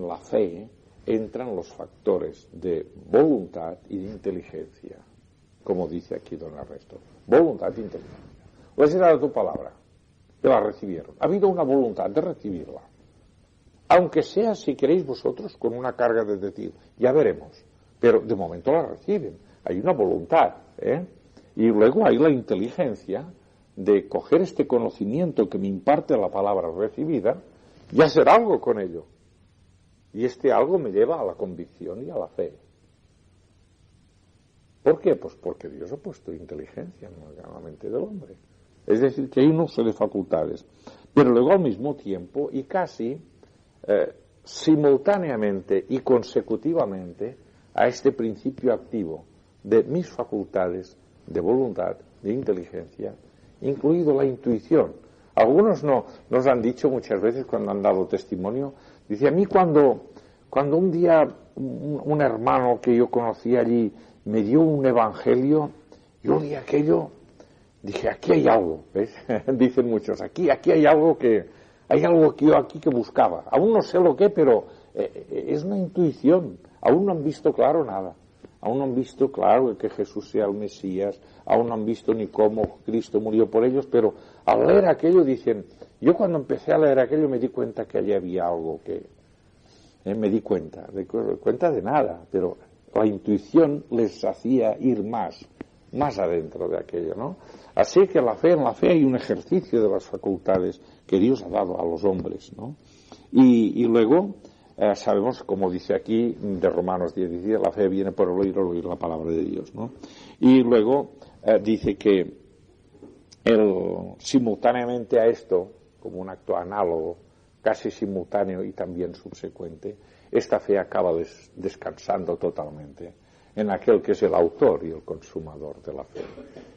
la fe entran los factores de voluntad y de inteligencia, como dice aquí don Ernesto. Voluntad e inteligencia. Les he dado tu palabra, que la recibieron. Ha habido una voluntad de recibirla. Aunque sea, si queréis vosotros, con una carga de decir, ya veremos. Pero de momento la reciben. Hay una voluntad, Y luego hay la inteligencia de coger este conocimiento que me imparte la palabra recibida y hacer algo con ello. Y este algo me lleva a la convicción y a la fe. ¿Por qué? Pues porque Dios ha puesto inteligencia en la mente del hombre. Es decir, que hay un uso de facultades. Pero luego al mismo tiempo y casi simultáneamente y consecutivamente a este principio activo de mis facultades de voluntad, de inteligencia, incluido la intuición. Algunos nos han dicho muchas veces cuando han dado testimonio, dice a mí cuando un día un hermano que yo conocí allí me dio un evangelio, yo oí aquello, dije aquí hay algo, ¿ves? Dicen muchos, aquí hay algo que yo aquí que buscaba, aún no sé lo que, pero es una intuición, aún no han visto claro nada. Aún no han visto claro que Jesús sea el Mesías, aún no han visto ni cómo Cristo murió por ellos, pero al leer aquello dicen, yo cuando empecé a leer aquello me di cuenta que allí había algo que... me di cuenta de nada, pero la intuición les hacía ir más adentro de aquello, ¿no? Así que en la fe hay un ejercicio de las facultades que Dios ha dado a los hombres, ¿no? Y luego... sabemos, como dice aquí, de Romanos 10, la fe viene por el oír la palabra de Dios, ¿no? Y luego dice que simultáneamente a esto, como un acto análogo, casi simultáneo y también subsecuente, esta fe acaba descansando totalmente en aquel que es el autor y el consumador de la fe,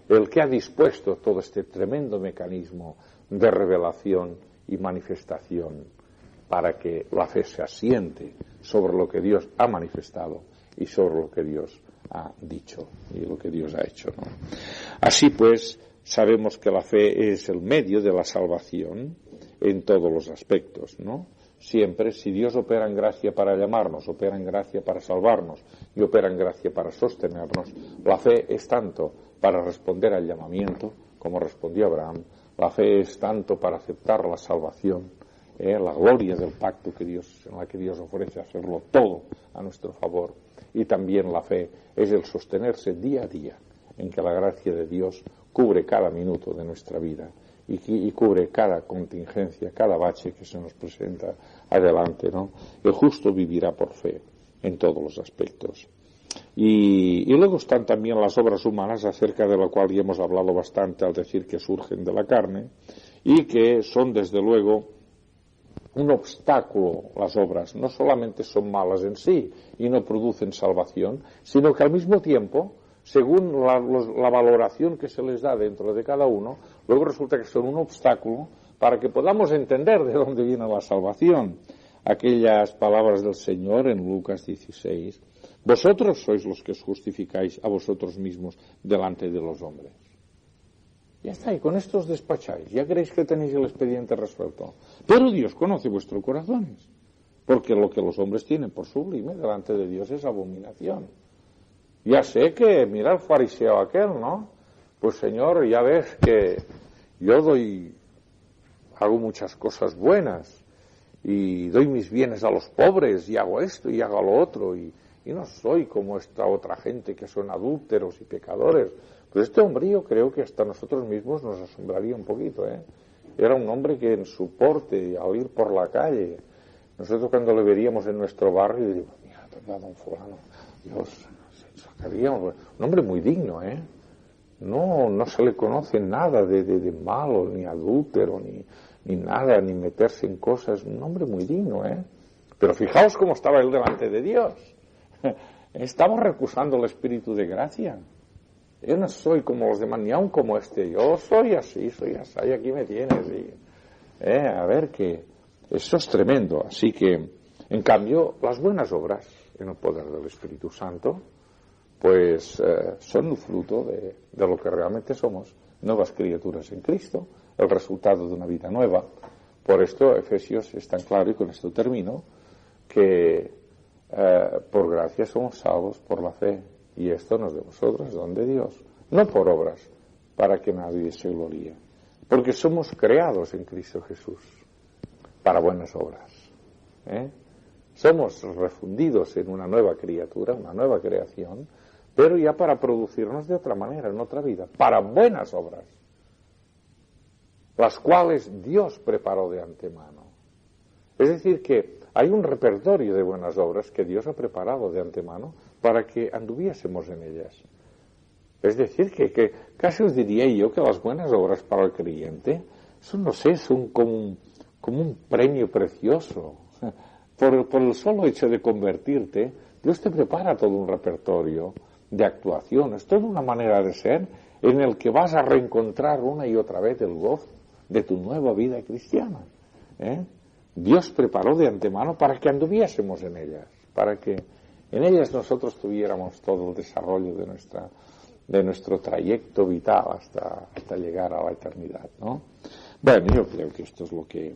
el que ha dispuesto todo este tremendo mecanismo de revelación y manifestación para que la fe se asiente sobre lo que Dios ha manifestado y sobre lo que Dios ha dicho y lo que Dios ha hecho, ¿no? Así pues, sabemos que la fe es el medio de la salvación en todos los aspectos, ¿no? Siempre, si Dios opera en gracia para llamarnos, opera en gracia para salvarnos y opera en gracia para sostenernos, la fe es tanto para responder al llamamiento como respondió Abraham, la fe es tanto para aceptar la salvación, la gloria del pacto en la que Dios ofrece hacerlo todo a nuestro favor, y también la fe es el sostenerse día a día en que la gracia de Dios cubre cada minuto de nuestra vida y cubre cada contingencia, cada bache que se nos presenta adelante, ¿no? El justo vivirá por fe. en todos los aspectos. Y luego están también las obras humanas, acerca de lo cual ya hemos hablado bastante al decir que surgen de la carne y que son desde luego un obstáculo. Las obras no solamente son malas en sí y no producen salvación, sino que al mismo tiempo, según la valoración que se les da dentro de cada uno, luego resulta que son un obstáculo para que podamos entender de dónde viene la salvación. Aquellas palabras del Señor en Lucas 16: vosotros sois los que os justificáis a vosotros mismos delante de los hombres. Ya está, y con esto os despacháis, ya creéis que tenéis el expediente resuelto. Pero Dios conoce vuestros corazones, porque lo que los hombres tienen por sublime delante de Dios es abominación. Ya sé que, mira el fariseo aquel, ¿no? Pues Señor, ya ves que yo hago muchas cosas buenas, y doy mis bienes a los pobres, y hago esto y hago lo otro, y no soy como esta otra gente que son adúlteros y pecadores. Pues este hombre, yo creo que hasta nosotros mismos nos asombraría un poquito, ¿eh? Era un hombre que en su porte, al ir por la calle, nosotros cuando le veríamos en nuestro barrio, diríamos, mira, don fulano, Dios, sacaríamos, un hombre muy digno, ¿eh? No se le conoce nada de malo, ni adúltero, ni nada, ni meterse en cosas, un hombre muy digno, ¿eh? Pero fijaos cómo estaba él delante de Dios. Estaba recusando el espíritu de gracia. Yo no soy como los demás, ni aun como este. Yo soy así, y aquí me tienes. A ver que eso es tremendo. Así que, en cambio, las buenas obras en el poder del Espíritu Santo, pues son el fruto de lo que realmente somos, nuevas criaturas en Cristo, el resultado de una vida nueva. Por esto Efesios es tan claro, y con esto termino, que por gracia somos salvos por la fe, y esto no es de vosotros, es don de Dios, no por obras, para que nadie se gloríe, porque somos creados en Cristo Jesús para buenas obras, somos refundidos en una nueva criatura, una nueva creación, pero ya para producirnos de otra manera, en otra vida, para buenas obras, las cuales Dios preparó de antemano. Es decir, que hay un repertorio de buenas obras que Dios ha preparado de antemano para que anduviésemos en ellas. Es decir, que casi os diría yo que las buenas obras para el creyente son, no sé, son como un premio precioso. Por el solo hecho de convertirte, Dios te prepara todo un repertorio de actuaciones, toda una manera de ser en el que vas a reencontrar una y otra vez el gozo de tu nueva vida cristiana. Dios preparó de antemano para que anduviésemos en ellas, para que en ellas nosotros tuviéramos todo el desarrollo de nuestro trayecto vital hasta llegar a la eternidad, ¿no? Bueno, yo creo que esto es lo que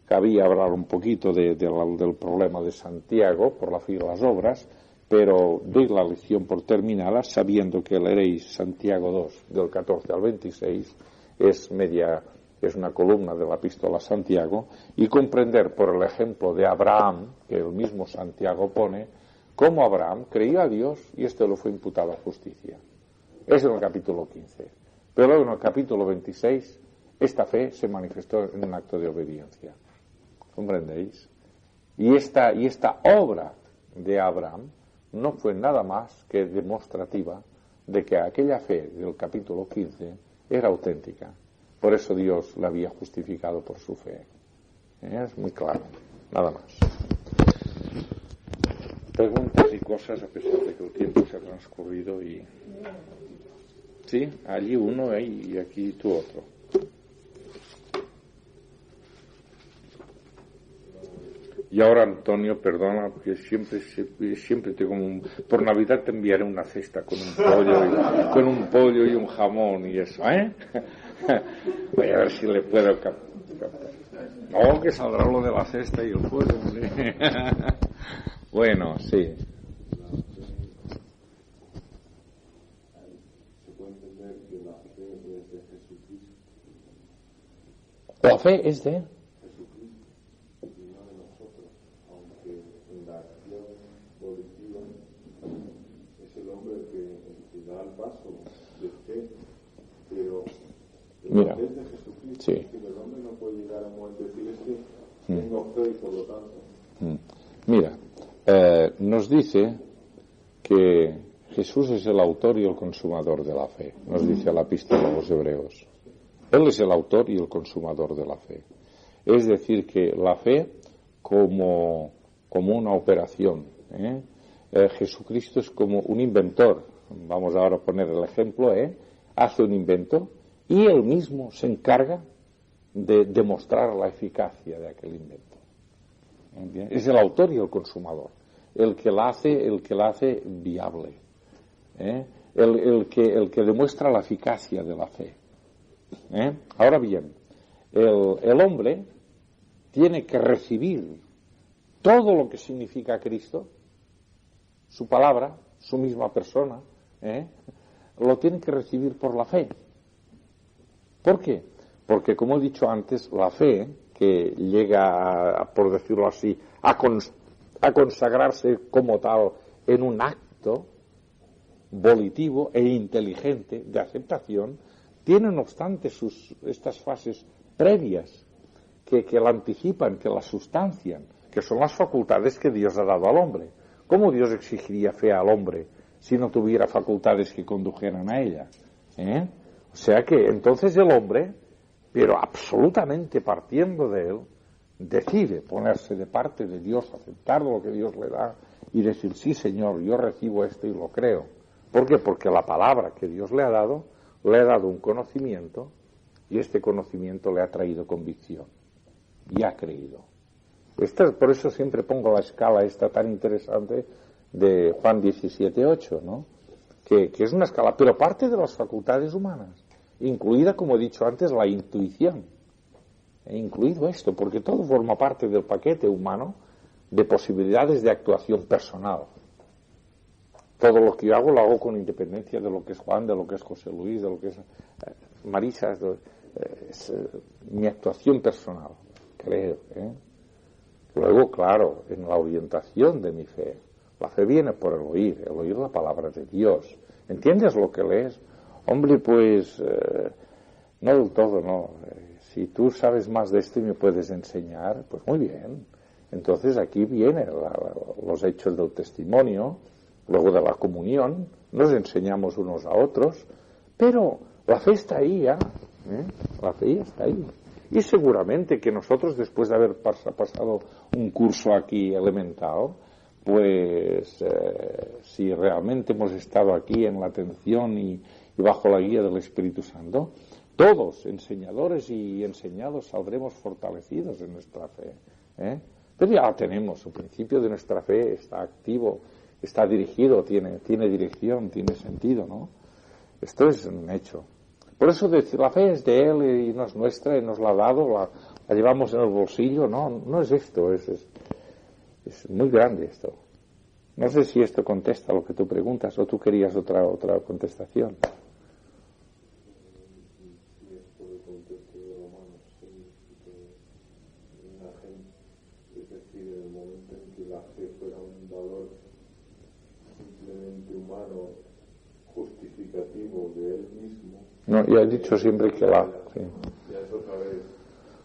cabía hablar un poquito del problema de Santiago por la fe de las obras, pero doy la lección por terminada sabiendo que leeréis Santiago 2 del 14 al 26, es una columna de la epístola a Santiago, y comprender por el ejemplo de Abraham, que el mismo Santiago pone, cómo Abraham creyó a Dios y esto le fue imputado a justicia. Es en el capítulo 15. Pero luego en el capítulo 26, esta fe se manifestó en un acto de obediencia. ¿Comprendéis? Y esta obra de Abraham no fue nada más que demostrativa de que aquella fe del capítulo 15 era auténtica. Por eso Dios la había justificado por su fe. Es muy claro. Nada más. Preguntas y cosas a pesar de que el tiempo se ha transcurrido y... Sí, allí uno y aquí tú otro. Y ahora, Antonio, perdona, porque siempre te como por Navidad te enviaré una cesta con un pollo y un jamón y eso, ¿eh? Voy a ver si le puedo captar. No, que saldrá lo de la cesta y el pollo, hombre. Bueno, sí. La fe es de Mira, sí. El hombre no puede llegar a un momento de decir tengo fe y por lo tanto. Mira, nos dice que Jesús es el autor y el consumador de la fe, nos dice la epístola a los Hebreos. Él es el autor y el consumador de la fe. Es decir, que la fe como una operación. Jesucristo es como un inventor. Vamos ahora a poner el ejemplo. Hace un invento y él mismo se encarga de demostrar la eficacia de aquel invento. Es el autor y el consumador. El que la hace viable. El que demuestra la eficacia de la fe. Ahora bien, el hombre tiene que recibir todo lo que significa Cristo, su palabra, su misma persona, lo tiene que recibir por la fe. ¿Por qué? Porque, como he dicho antes, la fe, que llega, por decirlo así, a consagrarse como tal en un acto volitivo e inteligente de aceptación, tiene no obstante estas fases previas que la anticipan, que la sustancian, que son las facultades que Dios ha dado al hombre. ¿Cómo Dios exigiría fe al hombre si no tuviera facultades que condujeran a ella? O sea que entonces el hombre, pero absolutamente partiendo de él, decide ponerse de parte de Dios, aceptar lo que Dios le da y decir, sí Señor, yo recibo esto y lo creo. ¿Por qué? Porque la palabra que Dios le ha dado un conocimiento y este conocimiento le ha traído convicción y ha creído. Por eso siempre pongo la escala esta tan interesante de Juan 17:8, ¿no? Que es una escala, pero parte de las facultades humanas, incluida, como he dicho antes, la intuición. He incluido esto, porque todo forma parte del paquete humano de posibilidades de actuación personal. Todo lo que yo hago, lo hago con independencia de lo que es Juan, de lo que es José Luis, de lo que es Marisa, es mi actuación personal, creo. Luego, claro, en la orientación de mi fe, la fe viene por el oír la palabra de Dios. ¿Entiendes lo que lees? Hombre, pues, no del todo, no. Si tú sabes más de esto y me puedes enseñar, pues muy bien. Entonces aquí vienen los hechos del testimonio, luego de la comunión, nos enseñamos unos a otros, pero la fe está ahí ya, la fe ya está ahí. Y seguramente que nosotros, después de haber pasado un curso aquí elemental, pues si realmente hemos estado aquí en la atención y bajo la guía del Espíritu Santo, todos, enseñadores y enseñados, saldremos fortalecidos en nuestra fe. Pero ya la tenemos, el principio de nuestra fe está activo, está dirigido, tiene dirección, tiene sentido, ¿no? Esto es un hecho. Por eso la fe es de Él y no es nuestra, y nos la ha dado, la llevamos en el bolsillo, no es esto, es muy grande esto. No sé si esto contesta lo que tú preguntas o tú querías otra contestación. Justificativo de él mismo. No, ya he dicho siempre que sí. Ya es otra vez,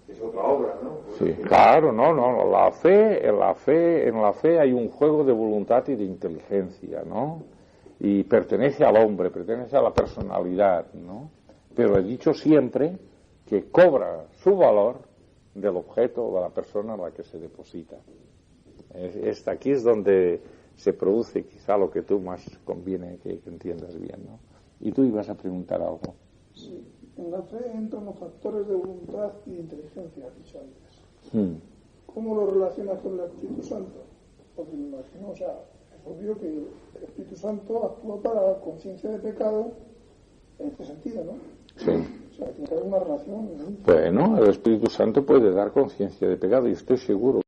es otra obra, ¿no? Sí, claro, no, en la fe hay un juego de voluntad y de inteligencia, ¿no? Y pertenece al hombre, pertenece a la personalidad, ¿no? Pero he dicho siempre que cobra su valor del objeto o de la persona en la que se deposita. Aquí es donde se produce quizá lo que tú más conviene que entiendas bien, ¿no? Y tú ibas a preguntar algo. Sí, en la fe entran los factores de voluntad y de inteligencia, has dicho antes. ¿Cómo lo relacionas con el Espíritu Santo? Porque me imagino, o sea, es obvio que el Espíritu Santo actúa para la conciencia de pecado en este sentido, ¿no? Sí. O sea, tiene que haber una relación, ¿no? Bueno, el Espíritu Santo puede dar conciencia de pecado y estoy seguro